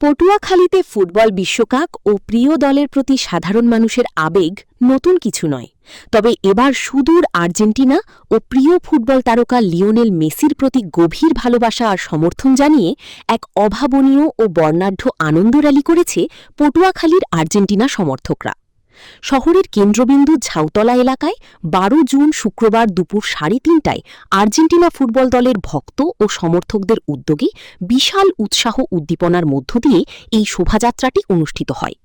পটুয়াখালীতে football বিশ্বকাপ ও প্রিয় দলের প্রতি সাধারণ মানুষের আবেগ নতুন কিছু নয়। তবে এবার সুদূর আর্জেন্টিনা ও প্রিয় ফুটবল তারকা লিওনেল মেসির প্রতি গভীর ভালোবাসা আর সমর্থন জানিয়ে এক অভাবনীয় ও বর্ণাঢ্য আনন্দ র্যালি করেছে পটুয়াখালীর আর্জেন্টিনা সমর্থকরা। শহরের কেন্দ্রবিন্দু ঝাউতলা এলাকায় ১২ জুন শুক্রবার দুপুর ৩:৩০টায় আর্জেন্টিনা ফুটবল দলের ভক্ত ও সমর্থকদের উদ্যোগে বিশাল উৎসাহ উদ্দীপনার মধ্য দিয়ে এই শোভাযাত্রাটি অনুষ্ঠিত হয়।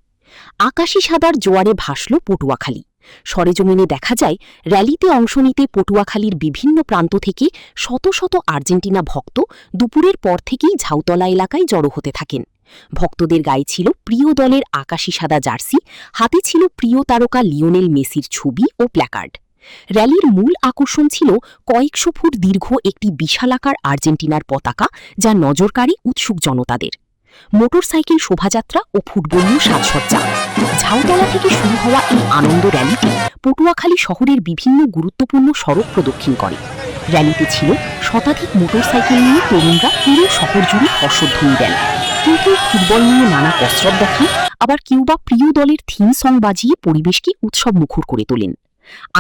আকাশি সাদার জোয়ারে ভাসল পটুয়াখালী। সরেজমিনে দেখা যায়, র্যালিতে অংশ নিতে পটুয়াখালীর বিভিন্ন প্রান্ত থেকে শত শত আর্জেন্টিনা ভক্ত দুপুরের পর থেকেই ঝাউতলা এলাকায় জড়ো হতে থাকেন। ভক্তদের গায়ে ছিল প্রিয় দলের আকাশি সাদা জার্সি, হাতে ছিল প্রিয় তারকা লিওনেল মেসির ছবি ও প্ল্যাকার্ড। র্যালির মূল আকর্ষণ ছিল কয়েকশো ফুট দীর্ঘ একটি বিশালাকার আর্জেন্টিনার পতাকা, যা নজরকাড়ী উৎসুক জনতাদের। মোটরসাইকেল শোভাযাত্রা ও ফুটবলীয় সাজসজ্জা। ঝাউতলা থেকে শুরু হওয়া এই আনন্দ র্যালিটি পটুয়াখালী শহরের বিভিন্ন গুরুত্বপূর্ণ সড়ক প্রদক্ষিণ করে। র্যালিতে ছিল শতাধিক মোটরসাইকেল নিয়ে তরুণরা পুরো শহর জুড়ে হর্ষধ্বনি দেন। কেউ কেউ ফুটবল নিয়ে নানা কসরত দেখান, আবার কেউ বা প্রিয় দলের থিম সং বাজিয়ে পরিবেশকে উৎসব মুখর করে তোলেন।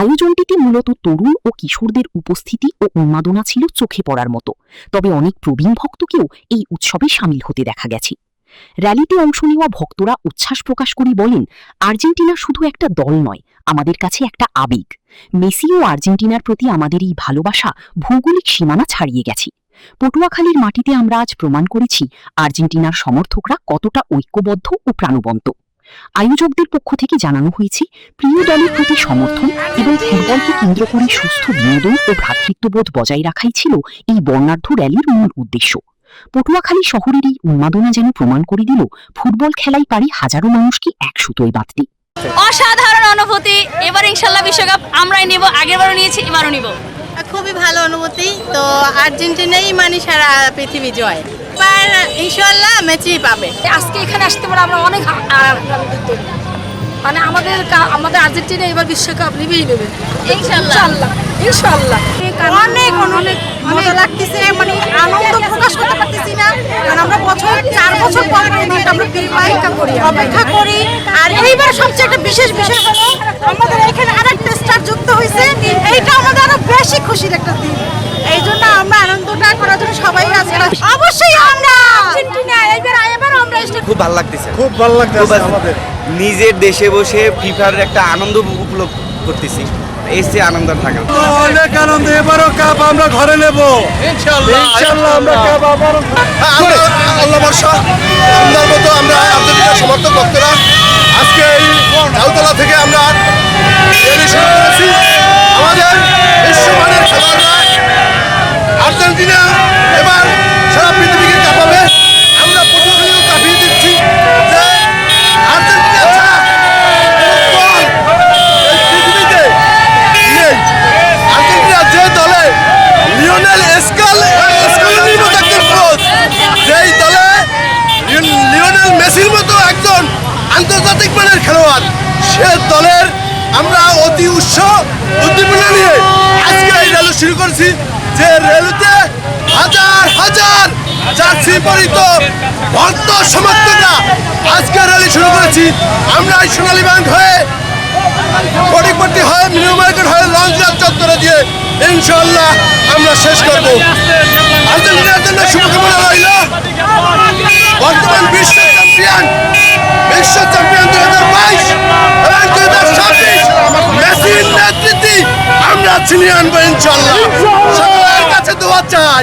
আয়োজনটিতে মূলত তরুণ ও কিশোরদের উপস্থিতি ও উন্মাদনা ছিল চোখে পড়ার মতো। তবে অনেক প্রবীণ ভক্তকেও এই উৎসবে সামিল হতে দেখা গেছে। র্যালিতে অংশ নেওয়া ভক্তরা উচ্ছ্বাস প্রকাশ করে বলেন, আর্জেন্টিনা শুধু একটা দল নয়, আমাদের কাছে একটা আবেগ। মেসি ও আর্জেন্টিনার প্রতি আমাদের এই ভালোবাসা ভৌগোলিক সীমানা ছাড়িয়ে গেছে। পটুয়াখালীর মাটিতে আমরা আজ প্রমাণ করেছি আর্জেন্টিনার সমর্থকরা কতটা ঐক্যবদ্ধ ও প্রাণবন্ত। আয়োজকদের পক্ষ থেকে জানানো হয়েছে, প্রিয় দলের প্রতি সমর্থন এবং ফুটবলকে কেন্দ্র করে সুস্থ বিনোদন ও ভ্রাতৃত্ববোধ বজায় রাখাই ছিল এই বর্ণাঢ্য র্যালির মূল উদ্দেশ্য। পটুয়াখালী শহরের এই উন্মাদনা যেন প্রমাণ করে দিল, ফুটবল খেলাই পারে হাজারো মানুষকে এক সুতোয় বাঁধতে। অসাধারণ অনুভূতি। এবার ইনশাল্লাহ বিশ্বকাপ আমরাই নেব, আগেরবারও নিয়েছি, এবারও নিব। খুবই ভালো অনুভূতি। তো আর্জেন্টিনাই মানে সারা পৃথিবী জয়, এবার ইনশাল্লাহ মেসি পাবে। আজকে এখানে আসতে পারে আমরা অনেক আনন্দিত। মানে আমাদের আর্জেন্টিনা এবার বিশ্বকাপ নিবেই নেবে ইনশাল্লাহ ইনশাল্লাহ। অনেক অনেক মজা লাগতেছে, মানে আনন্দ প্রকাশ করতে পারতেছি না, কারণ আমরা 4 বছর পরে অপেক্ষা করি। আর এইবার সবচেয়ে একটা বিশেষ বিষয় হলো আমাদের এখানে আরেকটা স্টার যুক্ত হয়েছে। এইটা আমাদের আরো বেশি খুশির একটা দিন। এই জন্য আমরা আনন্দটা করার জন্য সবাই আজকে অবশ্যই আমরা আর্জেন্টিনা এবার আমরা খুব ভালো লাগতেছে, খুব ভালো লাগতেছে। আমাদের নিজের দেশে বসে ফিফার একটা আনন্দ উপভোগ করতেছি, এসে আনন্দ থাকে। অনেক আনন্দ। এবারও কাপ আমরা ঘরে নেব ইনশাআল্লাহ। আমরা কাপ আবার আল্লাহ বর্ষা সুন্দর মতো আমরা আর্জেন্টিনার সমর্থক ভক্তরা আজকে এই ঝাউতলা থেকে আমরা র্যালি শুরু করেছি। আমাদের বিশ্বমানের খেলোয়াড়রা আর্জেন্টিনা এবার সারা পৃথিবীকে কাঁপাবে। আমরা পটুয়াখালীও কাঁপিয়ে দিচ্ছি যে আর্জেন্টিনা ছাড়া ফুটবল এই পৃথিবীতে নেই। আর্জেন্টিনা যে দলে লিওনেল স্কেলোনির মতো একজন কোচ, যেই দলে লিওনেল মেসির মতো একজন আন্তর্জাতিক মানের খেলোয়াড়, সে দলের আমরা অতি উদ্দীপনা নিয়ে আজকে এই র্যালি শুরু করছি। যে র্যালিতে হাজার হাজার জার্সি পরিত ভক্ত সমর্থকরা আজকে র্যালি শুরু করেছি। আমরা এই সোনালী ব্যাংক হয়ে ফটিকপট্টি হয়ে নিউ মার্কেট হয়ে লঞ্চঘাট চত্বরে দিয়ে ইনশাআল্লাহ আমরা শেষ করব। আর্জেন্টিনার জন্য শুভকামনা রইল। বর্তমান বিশ্ব চ্যাম্পিয়ন 2022 এবং 2026 মেসির নেতৃত্বে আমরা ছিনিয়ে আনবো ইনশাআল্লাহ। সকলের কাছে দোয়া চাই।